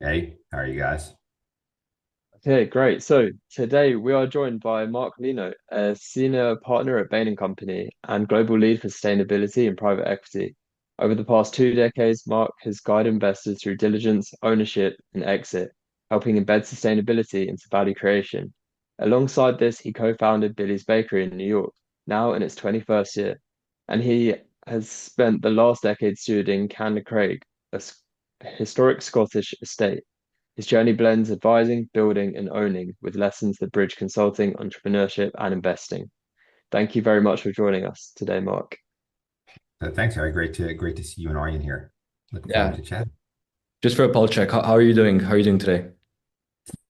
Hey, how are you guys? Okay, great. So today we are joined by Marc Lino, a senior partner at Bain& Company and global lead for sustainability and private equity. Over the past 2 decades, Marc has guided investors through diligence, ownership, and exit, helping embed sustainability into value creation. Alongside this, he co-founded Billy's Bakery in New York, now in its 21st year, and he has spent the last decade stewarding Candacraig, a historic Scottish estate. His journey blends advising, building, and owning with lessons that bridge consulting, entrepreneurship, and investing. Thank you very much for joining us today, Mark. Thanks, Harry. Great to see you and Aryan here. Looking forward Yeah, to chat. just for a pulse check, how are you doing? How are you doing today?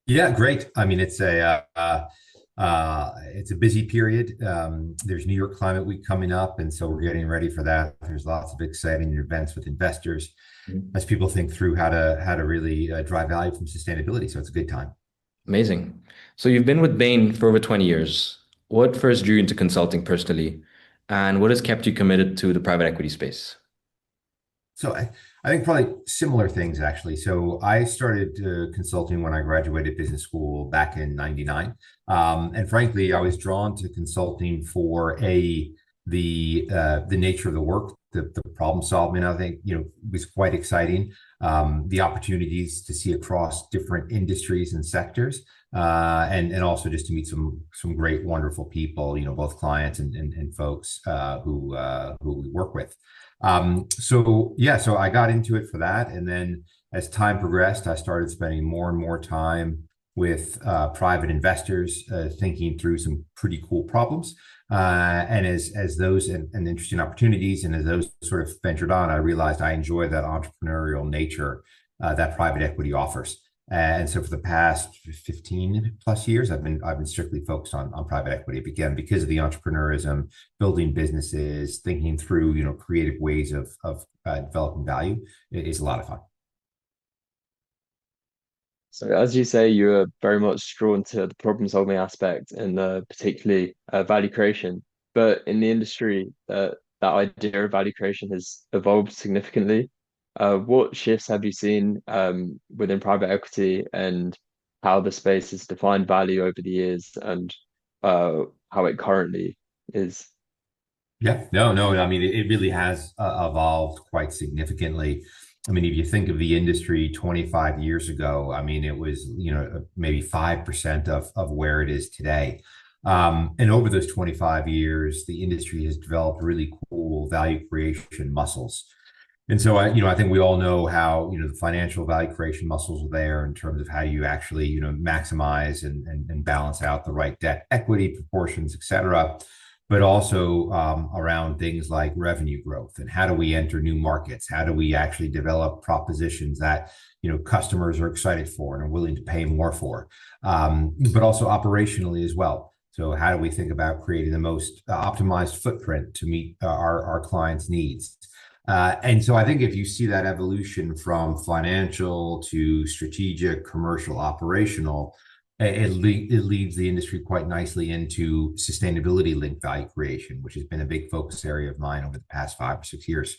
Yeah, great. I mean, it's a busy period. There's New York Climate Week coming up, and so we're getting ready for that. There's lots of exciting events with investors Mhm. as people think through how to really drive value from sustainability. So it's a good time. Amazing. So you've been with Bain for over 20 years. What first drew you into consulting personally, and what has kept you committed to the private equity space? So I think probably similar things actually. So I started consulting when I graduated business school back in '99, and frankly, I was drawn to consulting for the nature of the work, the problem solving. I think was quite exciting. The opportunities to see across different industries and sectors, and also just to meet some great, wonderful people. Both clients and folks who we work with. So I got into it for that, and then as time progressed, I started spending more and more time with private investors, thinking through some pretty cool problems. And as those and interesting opportunities, and as those sort of ventured on, I realized I enjoy that entrepreneurial nature that private equity offers. And so for the past 15 plus years, I've been strictly focused on private equity, again because of the entrepreneurism, building businesses, thinking through creative ways of developing value is a lot of fun. So, as you say, you're very much drawn to the problem-solving aspect and particularly value creation. But in the industry, that idea of value creation has evolved significantly. What shifts have you seen within private equity and how the space has defined value over the years and how it currently is? Yeah, no. I mean, it really has evolved quite significantly. I mean, if you think of the industry 25 years ago, I mean, it was, maybe 5% of where it is today. And over those 25 years, the industry has developed really cool value creation muscles. And so I think we all know how, the financial value creation muscles are there in terms of how you actually, maximize and balance out the right debt equity proportions, et cetera, but also around things like revenue growth and how do we enter new markets? How do we actually develop propositions that customers are excited for and are willing to pay more for, but also operationally as well. So how do we think about creating the most optimized footprint to meet our clients' needs? And so I think if you see that evolution from financial to strategic, commercial, operational, it leads the industry quite nicely into sustainability linked value creation, which has been a big focus area of mine over the past 5 or 6 years.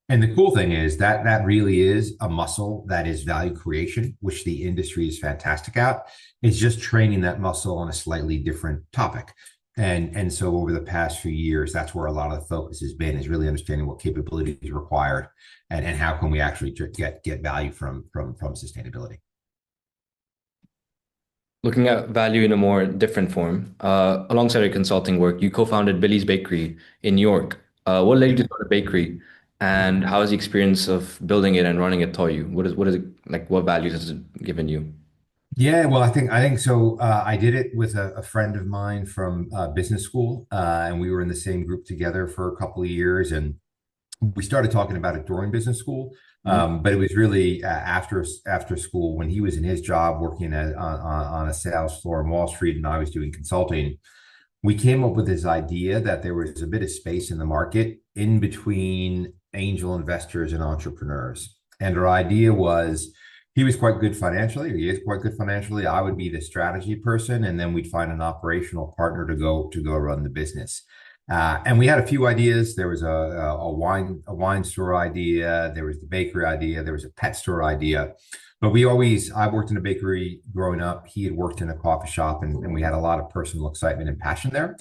And the cool thing is that that really is a muscle that is value creation, which the industry is fantastic at. It's just training that muscle on a slightly different topic. And so over the past few years, that's where a lot of the focus has been, is really understanding what capability is required and how can we actually get value from sustainability. Looking at value in a more different form, alongside your consulting work, you co-founded Billy's Bakery in New York. What led you to start a bakery, and how has the experience of building it and running it taught you? What is it like? What values has it given you? Yeah, well, I think so. I did it with a friend of mine from business school, and we were in the same group together for a couple of years, and we started talking about it during business school. Mhm. But it was really after school when he was in his job working on a sales floor in Wall Street, and I was doing consulting. We came up with this idea that there was a bit of space in the market in between angel investors and entrepreneurs. And our idea was he was quite good financially, or he is quite good financially. I would be the strategy person, and then we'd find an operational partner to go run the business. And we had a few ideas. There was a wine store idea. There was the bakery idea. There was a pet store idea. But I worked in a bakery growing up. He had worked in a coffee shop, and we had a lot of personal excitement and passion there.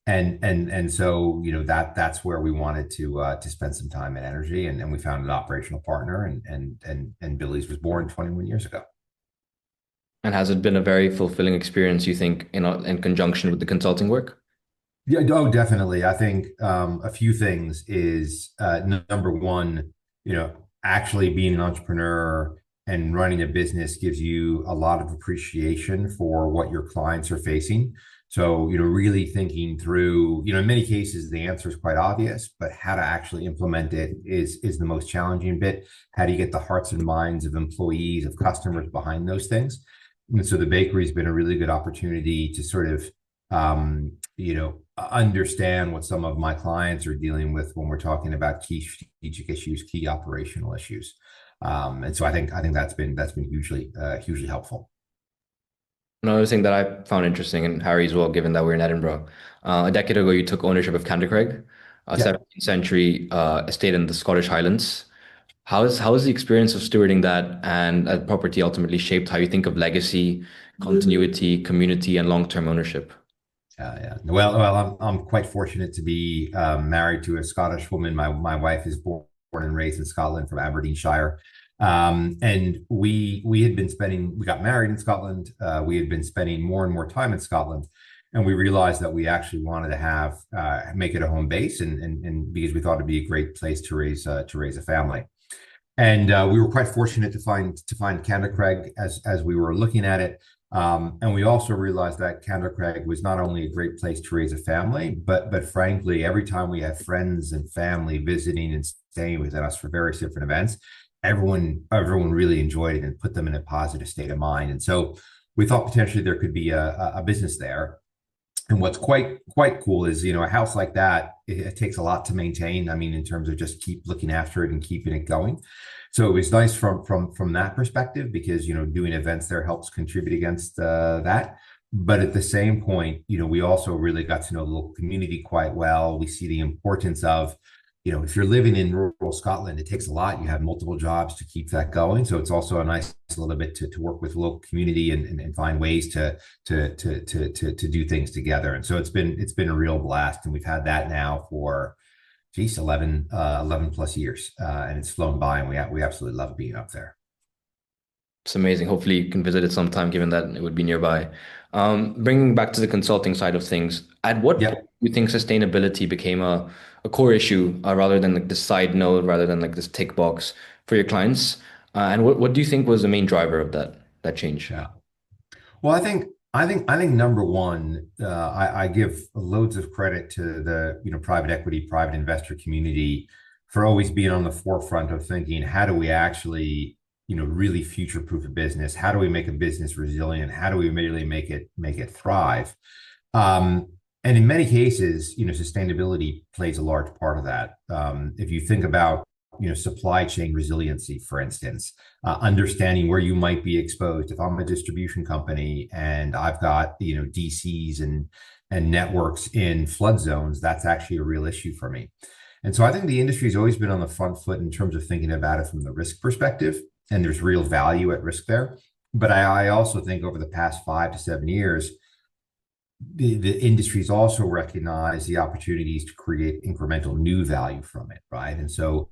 And so, that's where we wanted to spend some time and energy, and we found an operational partner, and Billy's was born 21 years ago. And has it been a very fulfilling experience, you think, in conjunction with the consulting work? Yeah, oh, definitely. I think a few things is number one, actually being an entrepreneur and running a business gives you a lot of appreciation for what your clients are facing. So, really thinking through, in many cases, the answer is quite obvious, but how to actually implement it is the most challenging bit. How do you get the hearts and minds of employees, of customers behind those things? And so the bakery's been a really good opportunity to sort of, understand what some of my clients are dealing with when we're talking about key strategic issues, key operational issues. And so I think that's been hugely helpful. Another thing that I found interesting, and Harry as well, given that we're in Edinburgh, a decade ago you took ownership of Candacraig, a Yeah. 17th century estate in the Scottish Highlands. How is the experience of stewarding that and a property ultimately shaped how you think of legacy, continuity, community, and long-term ownership? Yeah. Well, I'm quite fortunate to be married to a Scottish woman. My wife is born and raised in Scotland from Aberdeenshire, and we got married in Scotland. We had been spending more and more time in Scotland, and we realized that we actually wanted to make it a home base, and because we thought it'd be a great place to raise a family. And we were quite fortunate to find Candacraig as we were looking at it. And we also realized that Candacraig was not only a great place to raise a family, but frankly, every time we had friends and family visiting and staying with us for various different events, everyone really enjoyed it and put them in a positive state of mind. And so we thought potentially there could be a business there. And what's quite cool is, a house like that, it takes a lot to maintain. I mean, in terms of just keep looking after it and keeping it going. So it was nice from that perspective because, doing events there helps contribute against that. But at the same point, we also really got to know the local community quite well. We see the importance of, if you're living in rural Scotland, it takes a lot. You have multiple jobs to keep that going. So it's also a nice little bit to work with the local community and find ways to do things together. And so it's been a real blast. And we've had that now for 11 plus years. And it's flown by, and we absolutely love being up there. It's amazing. Hopefully you can visit it sometime, given that it would be nearby. Bringing back to the consulting side of things, at what Yeah. point do you think sustainability became a core issue rather than like this side note, rather than like this tick box for your clients? And what do you think was the main driver of that change? Yeah. Well, I think number one, I give loads of credit to the private equity, private investor community for always being on the forefront of thinking, how do we actually really future-proof a business? How do we make a business resilient? How do we really make it thrive? And in many cases, sustainability plays a large part of that. If you think about supply chain resiliency, for instance, understanding where you might be exposed. If I'm a distribution company and I've got DCs and networks in flood zones, that's actually a real issue for me. And so I think the industry has always been on the front foot in terms of thinking about it from the risk perspective, and there's real value at risk there. But I also think over the past 5 to 7 years, the industry's also recognized the opportunities to create incremental new value from it, right? And so,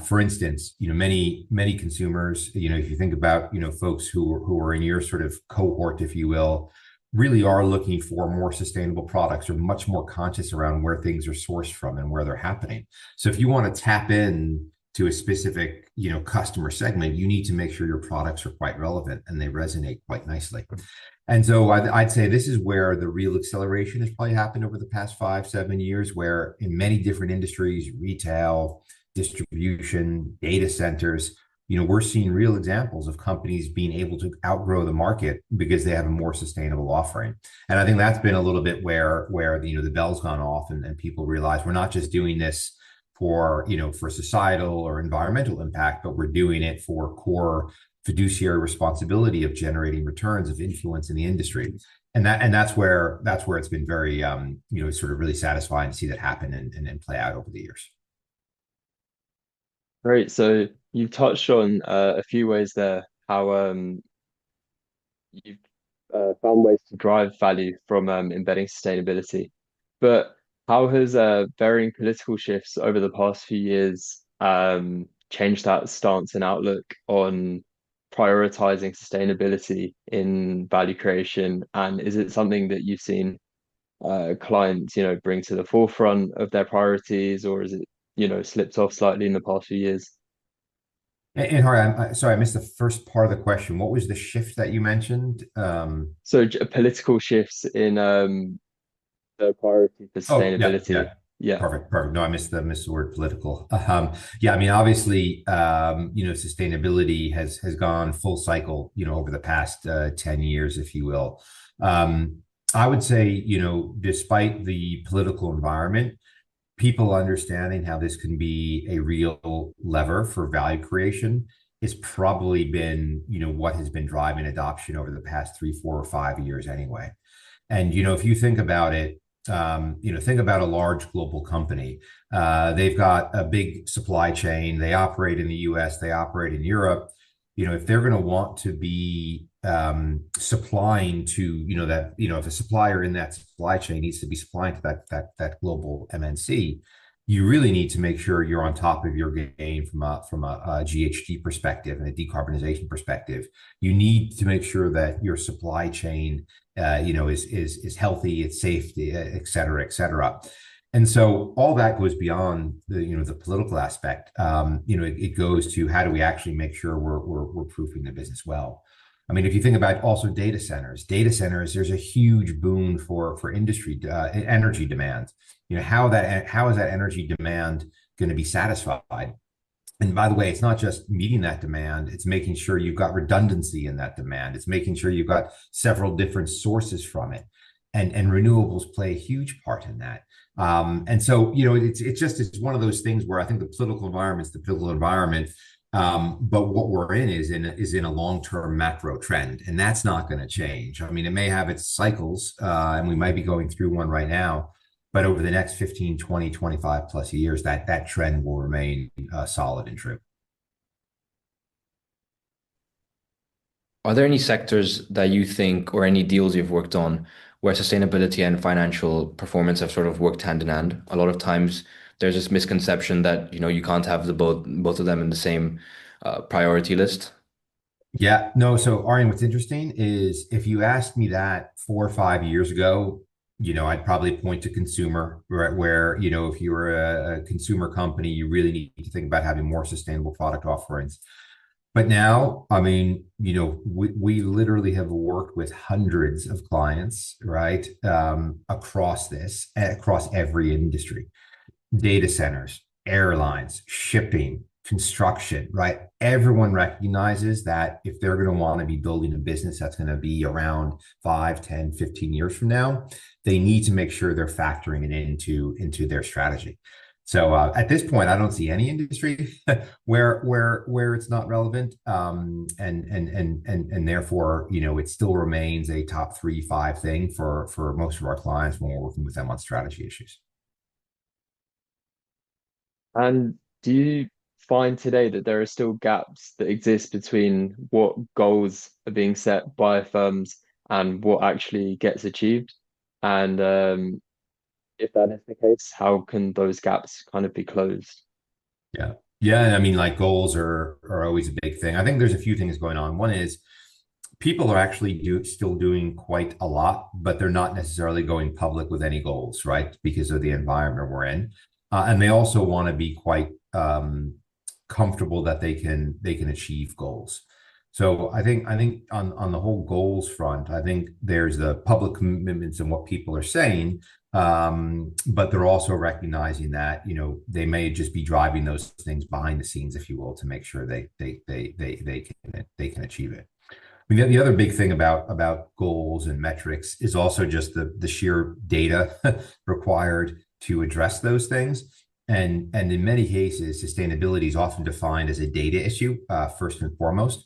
for instance, many consumers, if you think about folks who are in your sort of cohort, if you will, really are looking for more sustainable products, or much more conscious around where things are sourced from and where they're happening. So if you want to tap in to a specific customer segment, you need to make sure your products are quite relevant and they resonate quite nicely. And so I'd say this is where the real acceleration has probably happened over the past 5, 7 years, where in many different industries, retail, distribution, data centers, we're seeing real examples of companies being able to outgrow the market because they have a more sustainable offering. And I think that's been a little bit where the bell's gone off, and people realize we're not just doing this for societal or environmental impact, but we're doing it for core fiduciary responsibility of generating returns, of influence in the industry. And that's where it's been very sort of really satisfying to see that happen and play out over the years. Great. So you've touched on a few ways there how you've found ways to drive value from embedding sustainability. But how has varying political shifts over the past few years changed that stance and outlook on prioritizing sustainability in value creation? And is it something that you've seen clients, bring to the forefront of their priorities, or is it, slipped off slightly in the past few years? And Harry, sorry, I missed the first part of the question. What was the shift that you mentioned? So political shifts in the priority for Oh, yeah, sustainability. yeah. Yeah. Perfect, perfect. No, I missed the word political. Yeah, I mean, obviously, sustainability has gone full cycle, over the past 10 years, if you will. I would say, despite the political environment, people understanding how this can be a real lever for value creation has probably been, what has been driving adoption over the past 3, 4, or 5 years anyway. And, if you think about it, think about a large global company. They've got a big supply chain. They operate in the US, they operate in Europe. If they're going to want to be supplying to, if a supplier in that supply chain needs to be supplying to that global MNC, you really need to make sure you're on top of your game from a GHG perspective and a decarbonization perspective. You need to make sure that your supply chain, is healthy, it's safe, et cetera, et cetera. And so all that goes beyond the political aspect. It goes to how do we actually make sure we're proofing the business well. I mean, if you think about also data centers, there's a huge boon for industry energy demand. How is that energy demand going to be satisfied? And by the way, it's not just meeting that demand, it's making sure you've got redundancy in that demand. It's making sure you've got several different sources from it. And renewables play a huge part in that. And so, it's one of those things where I think the political environment's the political environment. But what we're in is in a long-term macro trend, and that's not going to change. I mean, it may have its cycles, and we might be going through one right now, but over the next 15, 20, 25 plus years, that trend will remain solid and true. Are there any sectors that you think, or any deals you've worked on, where sustainability and financial performance have sort of worked hand in hand? A lot of times there's this misconception that, you can't have both of them in the same priority list. Yeah, no. So Arjen, what's interesting is if you asked me that 4 or 5 years ago, I'd probably point to consumer, right? Where, if you were a consumer company, you really need to think about having more sustainable product offerings. But now, I mean, we literally have worked with hundreds of clients, right? Across every industry, data centers, airlines, shipping, construction, right? Everyone recognizes that if they're going to want to be building a business that's going to be around 5, 10, 15 years from now, they need to make sure they're factoring it into their strategy. So at this point, I don't see any industry where it's not relevant, and therefore, it still remains a top 3, 5 thing for most of our clients when we're working with them on strategy issues. And do you find today that there are still gaps that exist between what goals are being set by firms and what actually gets achieved? And if that is the case, how can those gaps kind of be closed? Yeah. Yeah. I mean, like goals are always a big thing. I think there's a few things going on. One is people are actually still doing quite a lot, but they're not necessarily going public with any goals, right? Because of the environment we're in. And they also want to be quite comfortable that they can achieve goals. So I think on the whole goals front, I think there's the public commitments and what people are saying, but they're also recognizing that they may just be driving those things behind the scenes, if you will, to make sure they can achieve it. I mean, the other big thing about goals and metrics is also just the sheer data required to address those things. And in many cases, sustainability is often defined as a data issue, first and foremost.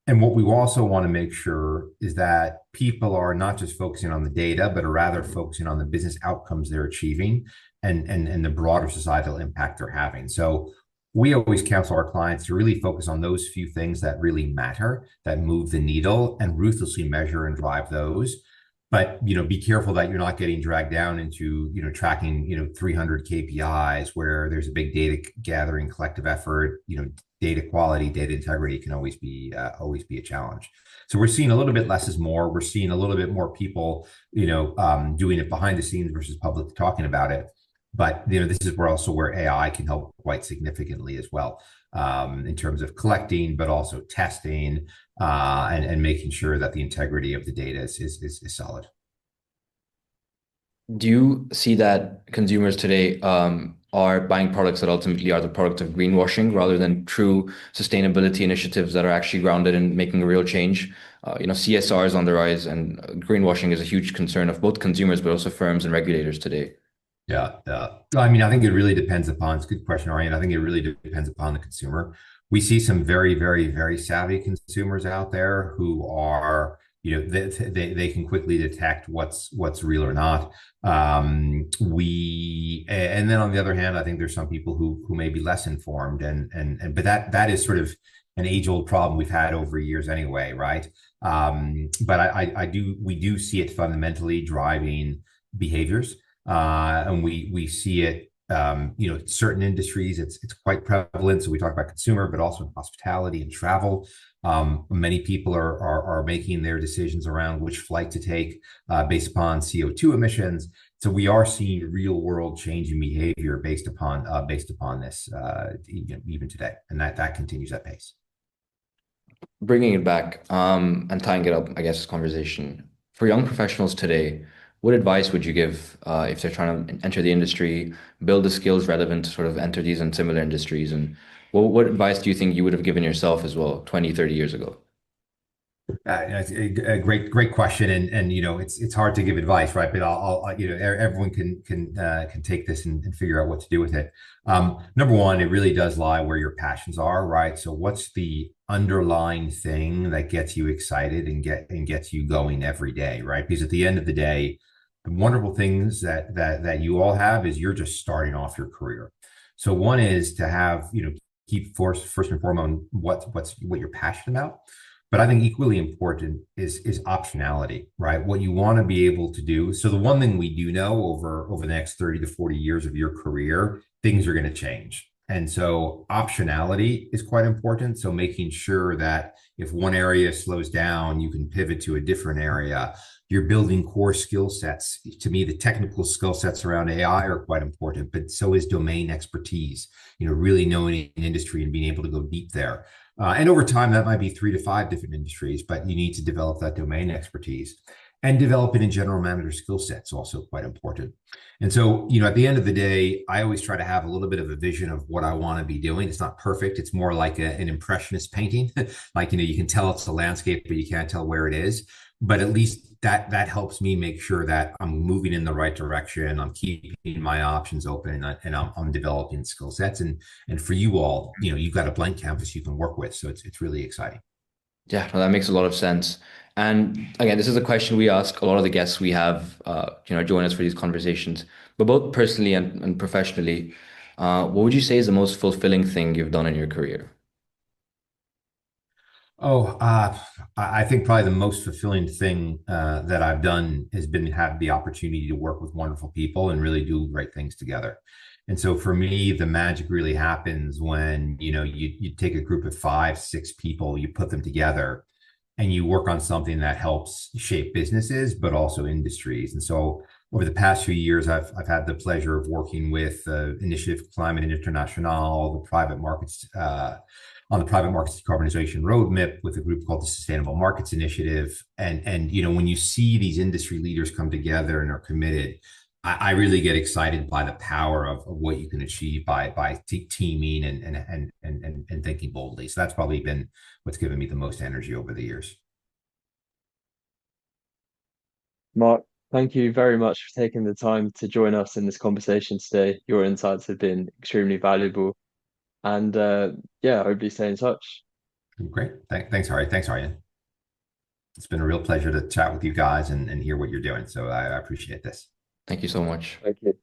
And what we also want to make sure is that people are not just focusing on the data, but are rather focusing on the business outcomes they're achieving and the broader societal impact they're having. So we always counsel our clients to really focus on those few things that really matter, that move the needle, and ruthlessly measure and drive those. But be careful that you're not getting dragged down into tracking 300 KPIs where there's a big data gathering collective effort. Data quality, data integrity can always be a challenge. So we're seeing a little bit less is more. We're seeing a little bit more people doing it behind the scenes versus public talking about it. But this is where AI can help quite significantly as well, in terms of collecting, but also testing, and making sure that the integrity of the data is solid. Do you see that consumers today are buying products that ultimately are the product of greenwashing rather than true sustainability initiatives that are actually grounded in making a real change? CSR is on the rise, and greenwashing is a huge concern of both consumers, but also firms and regulators today. Yeah. I mean, I think it really depends upon, it's a good question, Arian. I think it really depends upon the consumer. We see some very, very, very savvy consumers out there who are, they can quickly detect what's real or not. And then on the other hand, I think there's some people who may be less informed, but that is sort of an age-old problem we've had over years anyway, right? But we do see it fundamentally driving behaviors. And we see it, certain industries, it's quite prevalent. So we talk about consumer, but also in hospitality and travel. Many people are making their decisions around which flight to take based upon CO2 emissions. So we are seeing real world changing behavior based upon this, even today, and that continues at pace. Bringing it back and tying it up, I guess, this conversation for young professionals today. What advice would you give if they're trying to enter the industry, build the skills relevant to sort of enter these and similar industries? And what advice do you think you would have given yourself as well 20, 30 years ago? It's a great question, and it's hard to give advice, right? But everyone can take this and figure out what to do with it. Number one, it really does lie where your passions are, right? So what's the underlying thing that gets you excited and gets you going every day, right? Because at the end of the day, the wonderful things that you all have is you're just starting off your career. So one is to have keep first and foremost what you're passionate about. But I think equally important is optionality, right? What you want to be able to do. So the one thing we do know over the next 30 to 40 years of your career, things are going to change. And so optionality is quite important. So making sure that if one area slows down, you can pivot to a different area. You're building core skill sets. To me, the technical skill sets around AI are quite important, but so is domain expertise, really knowing an industry and being able to go deep there. And over time, that might be 3 to 5 different industries, but you need to develop that domain expertise and develop it in general manager skill sets, also quite important. And so, at the end of the day, I always try to have a little bit of a vision of what I want to be doing. It's not perfect. It's more like an impressionist painting. Like, you can tell it's a landscape, but you can't tell where it is. But at least that helps me make sure that I'm moving in the right direction. I'm keeping my options open, and I'm developing skill sets. And for you all, you've got a blank canvas you can work with. So it's really exciting. Yeah, no, that makes a lot of sense. And again, this is a question we ask a lot of the guests we have, join us for these conversations, but both personally and professionally, what would you say is the most fulfilling thing you've done in your career? I think probably the most fulfilling thing that I've done has been have the opportunity to work with wonderful people and really do great things together. And so for me, the magic really happens when, you take a group of 5, 6 people, you put them together and you work on something that helps shape businesses, but also industries. And so over the past few years, I've had the pleasure of working with Initiative Climate International, the private markets, on the private markets decarbonization roadmap with a group called the Sustainable Markets Initiative. And when you see these industry leaders come together and are committed, I really get excited by the power of what you can achieve by teaming and thinking boldly. So that's probably been what's given me the most energy over the years. Mark, thank you very much for taking the time to join us in this conversation today. Your insights have been extremely valuable. And yeah, I hope you stay in touch. Great. Thanks, Harry. Thanks, Arian. It's been a real pleasure to chat with you guys and hear what you're doing. So I appreciate this. Thank you so much. Thank you.